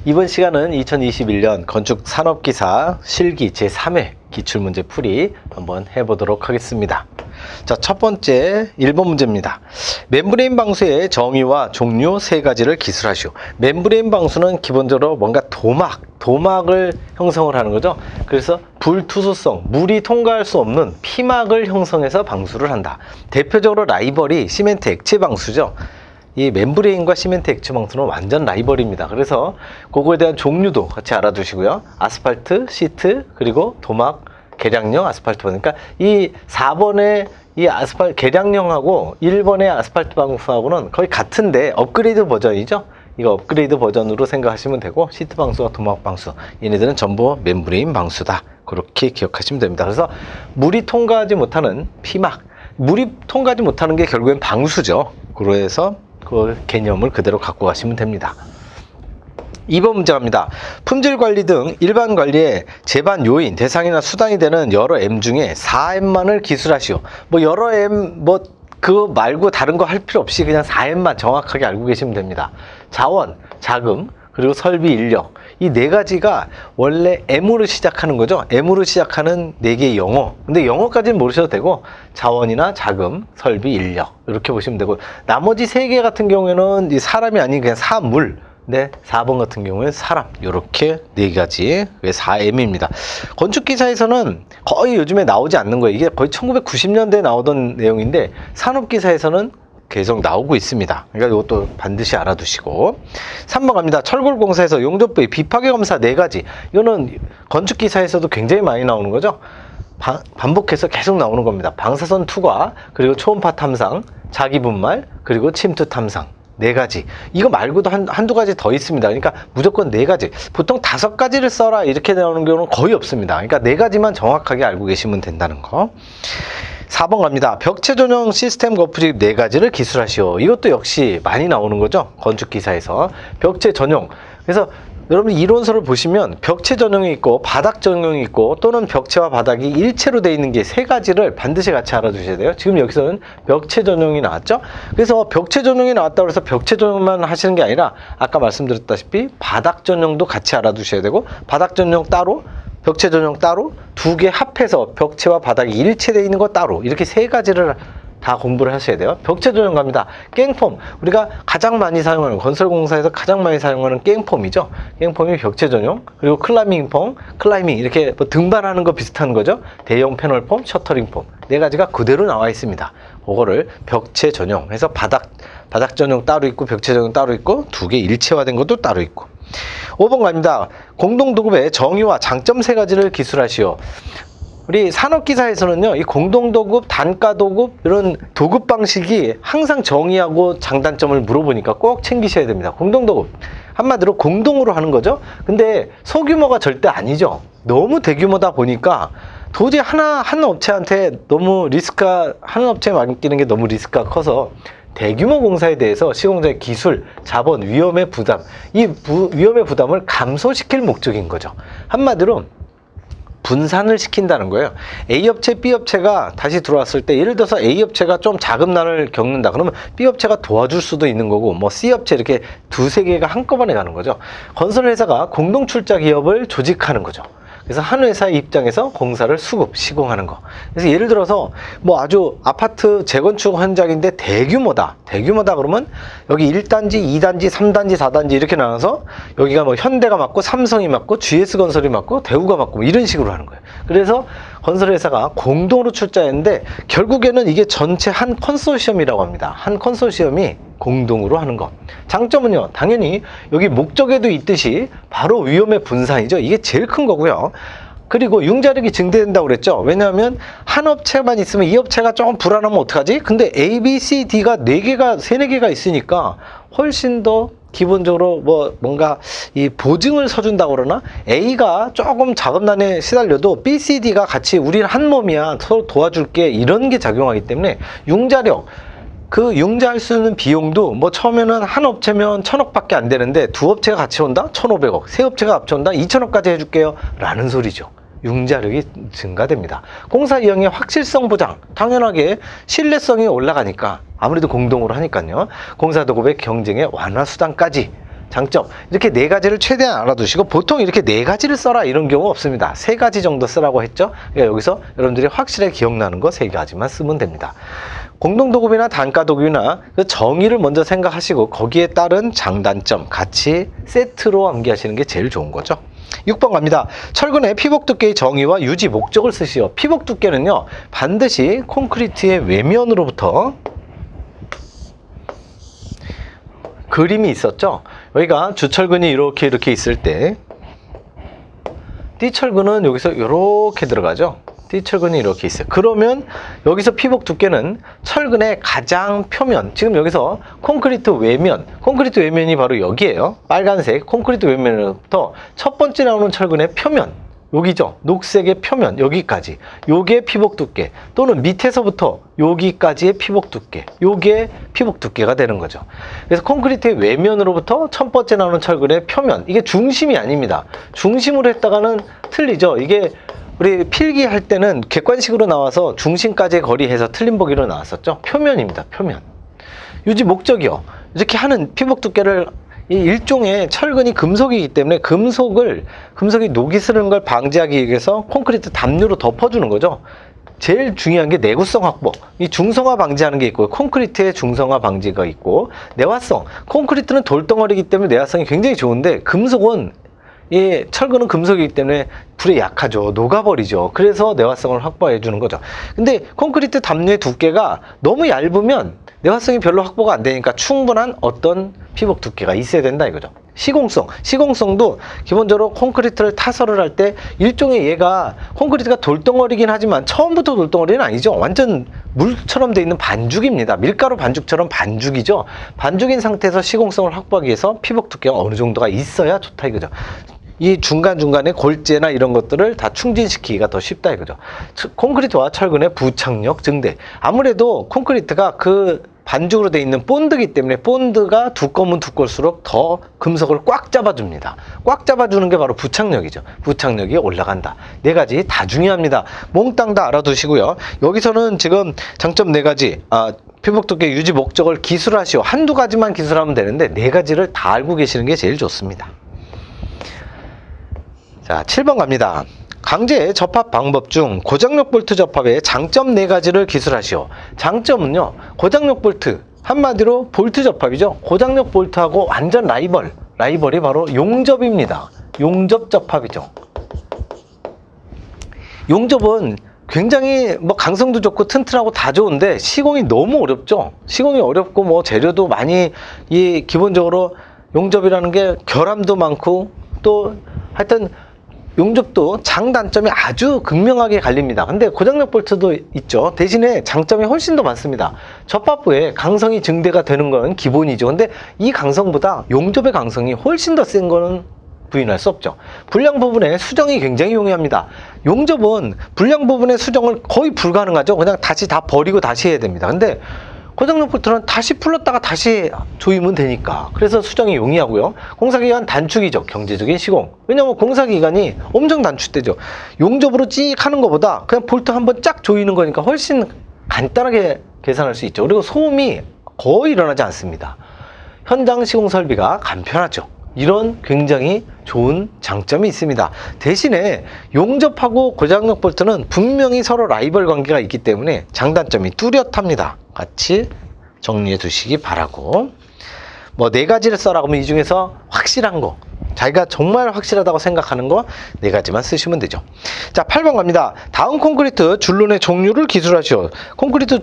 이번 시간은 2021년 건축산업기사 실기 제3회 기출문제 풀이 한번 해보도록 하겠습니다. 자, 첫 번째 1번 문제입니다. 멤브레인 방수의 정의와 종류 세 가지를 기술하시오. 멤브레인 방수는 기본적으로 뭔가 도막을 형성을 하는 거죠. 그래서 불투수성, 물이 통과할 수 없는 피막을 형성해서 방수를 한다. 대표적으로 라이벌이 시멘트 액체 방수죠. 이 멤브레인과 시멘트 액체 방수는 완전 라이벌입니다. 그래서 그거에 대한 종류도 같이 알아두시고요. 아스팔트, 시트, 그리고 도막, 개량형 아스팔트 방수. 그러니까 이 4번의 이 아스팔트 개량형하고 1번의 아스팔트 방수하고는 거의 같은데 업그레이드 버전이죠. 이거 업그레이드 버전으로 생각하시면 되고, 시트 방수와 도막 방수, 얘네들은 전부 멤브레인 방수다. 그렇게 기억하시면 됩니다. 그래서 물이 통과하지 못하는 피막, 물이 통과하지 못하는 게 결국엔 방수죠. 그래서 그 개념을 그대로 갖고 가시면 됩니다. 2번 문제 갑니다. 품질 관리 등 일반 관리의 제반 요인, 대상이나 수단이 되는 여러 M 중에 4M만을 기술하시오. 뭐 여러 M 그거 말고 다른 거 할 필요 없이 그냥 4M만 정확하게 알고 계시면 됩니다. 자원, 자금, 그리고 설비, 인력. 이 네 가지가 원래 M으로 시작하는 거죠. M으로 시작하는 네 개의 영어. 근데 영어까지는 모르셔도 되고, 자원이나 자금, 설비, 인력. 이렇게 보시면 되고, 나머지 세 개 같은 경우에는 이 사람이 아닌 그냥 사물. 네, 4번 같은 경우에는 사람. 이렇게 네 가지. 4M입니다. 건축기사에서는 거의 요즘에 나오지 않는 거예요. 이게 거의 1990년대에 나오던 내용인데, 산업기사에서는 계속 나오고 있습니다. 그러니까 이것도 반드시 알아두시고. 3번 갑니다. 철골공사에서 용접부의 비파괴 검사 4가지. 이거는 건축기사에서도 굉장히 많이 나오는 거죠. 반복해서 계속 나오는 겁니다. 방사선 투과, 그리고 초음파 탐상, 자기분말, 그리고 침투 탐상. 4가지. 이거 말고도 한두 가지 더 있습니다. 그러니까 무조건 4가지. 보통 5가지를 써라 이렇게 나오는 경우는 거의 없습니다. 그러니까 4가지만 정확하게 알고 계시면 된다는 거. 4번 갑니다. 벽체 전용 시스템 거푸집 4가지를 기술하시오. 이것도 역시 많이 나오는 거죠. 건축기사에서. 벽체 전용. 그래서 여러분 이론서를 보시면 벽체 전용이 있고 바닥 전용이 있고, 또는 벽체와 바닥이 일체로 되어 있는 게 3가지를 반드시 같이 알아두셔야 돼요. 지금 여기서는 벽체 전용이 나왔죠. 그래서 벽체 전용이 나왔다고 해서 벽체 전용만 하시는 게 아니라, 아까 말씀드렸다시피 바닥 전용도 같이 알아두셔야 되고, 바닥 전용 따로, 벽체 전용 따로, 2개 합해서 벽체와 바닥이 일체되어 있는 거 따로, 이렇게 3가지를 다 공부를 하셔야 돼요. 벽체 전용 갑니다. 깽폼. 우리가 가장 많이 사용하는, 건설공사에서 가장 많이 사용하는 깽폼이죠. 깽폼이 벽체 전용. 그리고 클라이밍 폼, 클라이밍, 이렇게 뭐 등반하는 거 비슷한 거죠. 대형 패널 폼, 셔터링 폼. 4가지가 그대로 나와 있습니다. 그거를 벽체 전용 해서 바닥 전용 따로 있고, 벽체 전용 따로 있고, 2개 일체화된 것도 따로 있고. 5번 갑니다. 공동도급의 정의와 장점 3가지를 기술하시오. 우리 산업기사에서는요, 이 공동도급, 단가도급, 이런 도급 방식이 항상 정의하고 장단점을 물어보니까 꼭 챙기셔야 됩니다. 공동도급. 한마디로 공동으로 하는 거죠. 근데 소규모가 절대 아니죠. 너무 대규모다 보니까 도저히 한 업체한테 너무 한 업체에 맡기는 게 너무 리스크가 커서, 대규모 공사에 대해서 시공자의 기술, 자본, 위험의 부담, 이 위험의 부담을 감소시킬 목적인 거죠. 한마디로 분산을 시킨다는 거예요. A업체, B업체가 다시 들어왔을 때, 예를 들어서 A업체가 좀 자금난을 겪는다 그러면 B업체가 도와줄 수도 있는 거고, 뭐 C업체, 이렇게 2-3개가 한꺼번에 가는 거죠. 건설회사가 공동출자 기업을 조직하는 거죠. 그래서 한 회사의 입장에서 공사를 시공하는 거. 그래서 예를 들어서 뭐 아주 아파트 재건축 현장인데 대규모다 그러면 여기 1단지, 2단지, 3단지, 4단지 이렇게 나눠서 여기가 뭐 현대가 맡고, 삼성이 맡고, GS건설이 맡고, 대우가 맡고, 뭐 이런 식으로 하는 거예요. 그래서 건설회사가 공동으로 출자했는데, 결국에는 이게 전체 한 컨소시엄이라고 합니다. 한 컨소시엄이 공동으로 하는 것. 장점은요, 당연히 여기 목적에도 있듯이 바로 위험의 분산이죠. 이게 제일 큰 거고요. 그리고 융자력이 증대된다고 그랬죠. 왜냐하면 한 업체만 있으면 이 업체가 조금 불안하면 어떡하지? 근데 A, B, C, D가 4개가 있으니까 훨씬 더 기본적으로 뭔가 이 보증을 서준다고 그러나, A가 조금 자금난에 시달려도 B, C, D가 같이 우리는 한 몸이야, 서로 도와줄게, 이런 게 작용하기 때문에 융자력, 그 융자할 수 있는 비용도 뭐 처음에는 한 업체면 1,000억밖에 안 되는데, 2업체가 같이 온다? 1,500억, 3업체가 합쳐온다? 2,000억까지 해줄게요 라는 소리죠. 융자력이 증가됩니다. 공사 이행의 확실성 보장, 당연하게 신뢰성이 올라가니까, 아무래도 공동으로 하니까요. 공사도급의 경쟁의 완화 수단까지 장점 이렇게 네 가지를 최대한 알아두시고 보통 이렇게 네 가지를 써라 이런 경우 없습니다. 세 가지 정도 쓰라고 했죠. 그러니까 여기서 여러분들이 확실하게 기억나는 거 세 가지만 쓰면 됩니다. 공동도급이나 단가도급이나 그 정의를 먼저 생각하시고 거기에 따른 장단점 같이 세트로 암기하시는 게 제일 좋은 거죠. 6번 갑니다. 철근의 피복 두께의 정의와 유지 목적을 쓰시오. 피복 두께는요 반드시 콘크리트의 외면으로부터 그림이 있었죠. 여기가 주철근이 이렇게 있을 때 띠철근은 여기서 이렇게 들어가죠. 띠철근이 이렇게 있어요. 그러면 여기서 피복 두께는 철근의 가장 표면, 지금 여기서 콘크리트 외면이 바로 여기에요. 빨간색 콘크리트 외면으로부터 첫 번째 나오는 철근의 표면, 여기죠. 녹색의 표면, 여기까지. 요게 피복 두께, 또는 밑에서부터 여기까지의 피복 두께, 요게 피복 두께가 되는 거죠. 그래서 콘크리트의 외면으로부터 첫 번째 나오는 철근의 표면, 이게 중심이 아닙니다. 중심으로 했다가는 틀리죠. 이게 우리 필기할 때는 객관식으로 나와서 중심까지의 거리 해서 틀린 보기로 나왔었죠. 표면입니다. 표면. 유지 목적이요. 이렇게 하는 피복 두께를 이 일종의 철근이 금속이기 때문에 금속이 녹이 슬는 걸 방지하기 위해서 콘크리트 담요로 덮어주는 거죠. 제일 중요한 게 내구성 확보. 이 중성화 방지하는 게 있고 콘크리트의 중성화 방지가 있고 내화성. 콘크리트는 돌덩어리이기 때문에 내화성이 굉장히 좋은데 금속은 철근은 금속이기 때문에 불에 약하죠. 녹아버리죠. 그래서 내화성을 확보해 주는 거죠. 근데 콘크리트 담요의 두께가 너무 얇으면 내화성이 별로 확보가 안 되니까 충분한 어떤 피복 두께가 있어야 된다 이거죠. 시공성도 기본적으로 콘크리트를 타설을 할 때 일종의 얘가 콘크리트가 돌덩어리긴 하지만 처음부터 돌덩어리는 아니죠. 완전 물처럼 돼 있는 반죽입니다. 밀가루 반죽처럼 반죽이죠. 반죽인 상태에서 시공성을 확보하기 위해서 피복 두께가 어느 정도가 있어야 좋다 이거죠. 이 중간중간에 골재나 이런 것들을 다 충진시키기가 더 쉽다 이거죠. 콘크리트와 철근의 부착력 증대. 아무래도 콘크리트가 그 반죽으로 되어 있는 본드이기 때문에 본드가 두꺼우면 두꺼울수록 더 금속을 꽉 잡아줍니다. 꽉 잡아주는 게 바로 부착력이죠. 부착력이 올라간다. 네 가지 다 중요합니다. 몽땅 다 알아두시고요. 여기서는 지금 장점 네 가지, 피복 두께 유지 목적을 기술하시오. 한두 가지만 기술하면 되는데 네 가지를 다 알고 계시는 게 제일 좋습니다. 자, 7번 갑니다. 강제 접합 방법 중 고장력 볼트 접합의 장점 4가지를 기술하시오. 장점은요, 고장력 볼트, 한마디로 볼트 접합이죠. 고장력 볼트하고 완전 라이벌이 바로 용접입니다. 용접 접합이죠. 용접은 굉장히 강성도 좋고 튼튼하고 다 좋은데 시공이 너무 어렵죠. 시공이 어렵고 재료도 많이, 기본적으로 용접이라는 게 결함도 많고 또 하여튼 용접도 장단점이 아주 극명하게 갈립니다. 근데 고장력 볼트도 있죠. 대신에 장점이 훨씬 더 많습니다. 접합부에 강성이 증대가 되는 건 기본이죠. 근데 이 강성보다 용접의 강성이 훨씬 더 센 거는 부인할 수 없죠. 불량 부분에 수정이 굉장히 용이합니다. 용접은 불량 부분의 수정을 거의 불가능하죠. 그냥 다시 다 버리고 다시 해야 됩니다. 근데 고장력 볼트는 다시 풀렀다가 다시 조이면 되니까. 그래서 수정이 용이하고요. 공사기간 단축이죠. 경제적인 시공. 왜냐면 공사기간이 엄청 단축되죠. 용접으로 찍 하는 것보다 그냥 볼트 한번 쫙 조이는 거니까 훨씬 간단하게 계산할 수 있죠. 그리고 소음이 거의 일어나지 않습니다. 현장 시공 설비가 간편하죠. 이런 굉장히 좋은 장점이 있습니다. 대신에 용접하고 고장력 볼트는 분명히 서로 라이벌 관계가 있기 때문에 장단점이 뚜렷합니다. 같이 정리해 두시기 바라고. 4가지를 써라 그러면 이 중에서 확실한 거, 자기가 정말 확실하다고 생각하는 거 4가지만 쓰시면 되죠. 자, 8번 갑니다. 다음 콘크리트 줄눈의 종류를 기술하시오. 콘크리트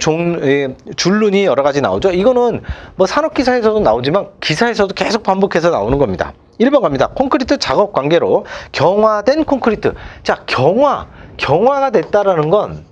줄눈이 여러 가지 나오죠. 이거는 산업기사에서도 나오지만 기사에서도 계속 반복해서 나오는 겁니다. 1번 갑니다. 콘크리트 작업 관계로 경화된 콘크리트. 자, 경화가 됐다라는 건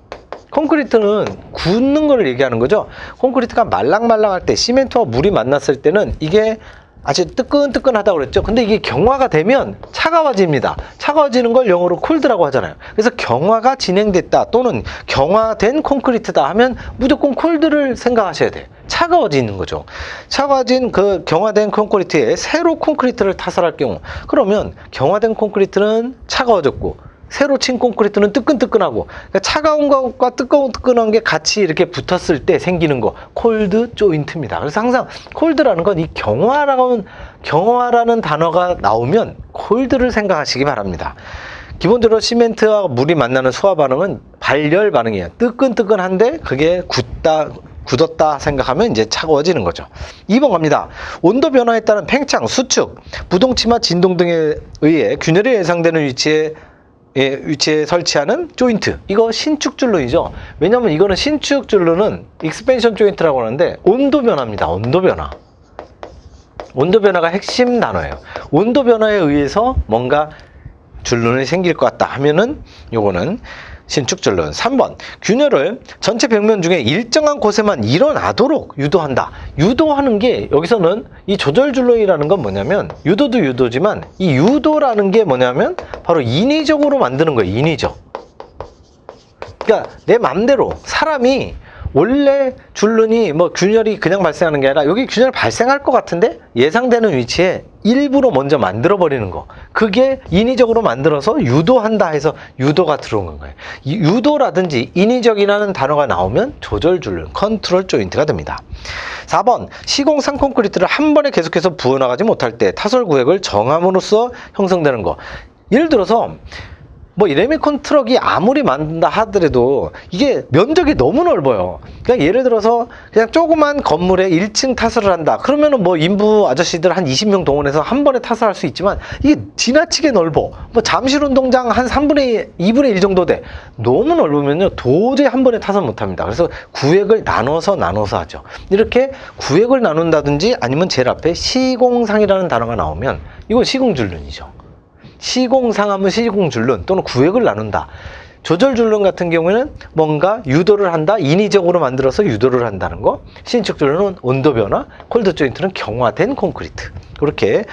콘크리트는 굳는 걸 얘기하는 거죠. 콘크리트가 말랑말랑할 때, 시멘트와 물이 만났을 때는 이게 아주 뜨끈뜨끈하다고 그랬죠. 근데 이게 경화가 되면 차가워집니다. 차가워지는 걸 영어로 콜드라고 하잖아요. 그래서 경화가 진행됐다 또는 경화된 콘크리트다 하면 무조건 콜드를 생각하셔야 돼요. 차가워지는 거죠. 차가워진 그 경화된 콘크리트에 새로 콘크리트를 타설할 경우, 그러면 경화된 콘크리트는 차가워졌고 새로 친 콘크리트는 뜨끈뜨끈하고, 그러니까 차가운 것과 뜨끈뜨끈한 게 같이 이렇게 붙었을 때 생기는 거 콜드 조인트입니다. 그래서 항상 콜드라는 건 이 경화라는 단어가 나오면 콜드를 생각하시기 바랍니다. 기본적으로 시멘트와 물이 만나는 수화 반응은 발열 반응이에요. 뜨끈뜨끈한데 그게 굳었다 생각하면 이제 차가워지는 거죠. 2번 갑니다. 온도 변화에 따른 팽창, 수축, 부동치마, 진동 등에 의해 균열이 예상되는 위치에 설치하는 조인트. 이거 신축 줄눈이죠. 왜냐면 이거는 신축 줄눈은 익스펜션 조인트라고 하는데 온도 변화입니다. 온도 변화. 온도 변화가 핵심 단어예요. 온도 변화에 의해서 뭔가 줄눈이 생길 것 같다 하면은 요거는 신축 줄눈. 3번. 균열을 전체 벽면 중에 일정한 곳에만 일어나도록 유도한다. 유도하는 게 여기서는 이 조절 줄눈이라는 건 뭐냐면 유도도 유도지만 이 유도라는 게 뭐냐면 바로 인위적으로 만드는 거예요. 인위적. 그러니까 내 맘대로 사람이 원래 줄눈이 뭐 균열이 그냥 발생하는 게 아니라 여기 균열 발생할 것 같은데 예상되는 위치에 일부러 먼저 만들어 버리는 거, 그게 인위적으로 만들어서 유도한다 해서 유도가 들어온 거예요. 이 유도라든지 인위적이라는 단어가 나오면 조절 줄눈, 컨트롤 조인트가 됩니다. 4번. 시공상 콘크리트를 한 번에 계속해서 부어나가지 못할 때 타설 구획을 정함으로써 형성되는 거. 예를 들어서 뭐 레미콘 트럭이 아무리 만든다 하더라도 이게 면적이 너무 넓어요. 그냥 예를 들어서 그냥 조그만 건물에 1층 타설을 한다. 그러면은 뭐 인부 아저씨들 한 20명 동원해서 한 번에 타설할 수 있지만 이게 지나치게 넓어. 뭐 잠실 운동장 한 2분의 1 정도 돼. 너무 넓으면요 도저히 한 번에 타설 못 합니다. 그래서 구획을 나눠서 하죠. 이렇게 구획을 나눈다든지 아니면 제일 앞에 시공상이라는 단어가 나오면 이건 시공줄눈이죠. 시공상하면 시공줄눈 또는 구획을 나눈다. 조절줄눈 같은 경우에는 뭔가 유도를 한다. 인위적으로 만들어서 유도를 한다는 거. 신축줄눈은 온도 변화, 콜드 조인트는 경화된 콘크리트. 그렇게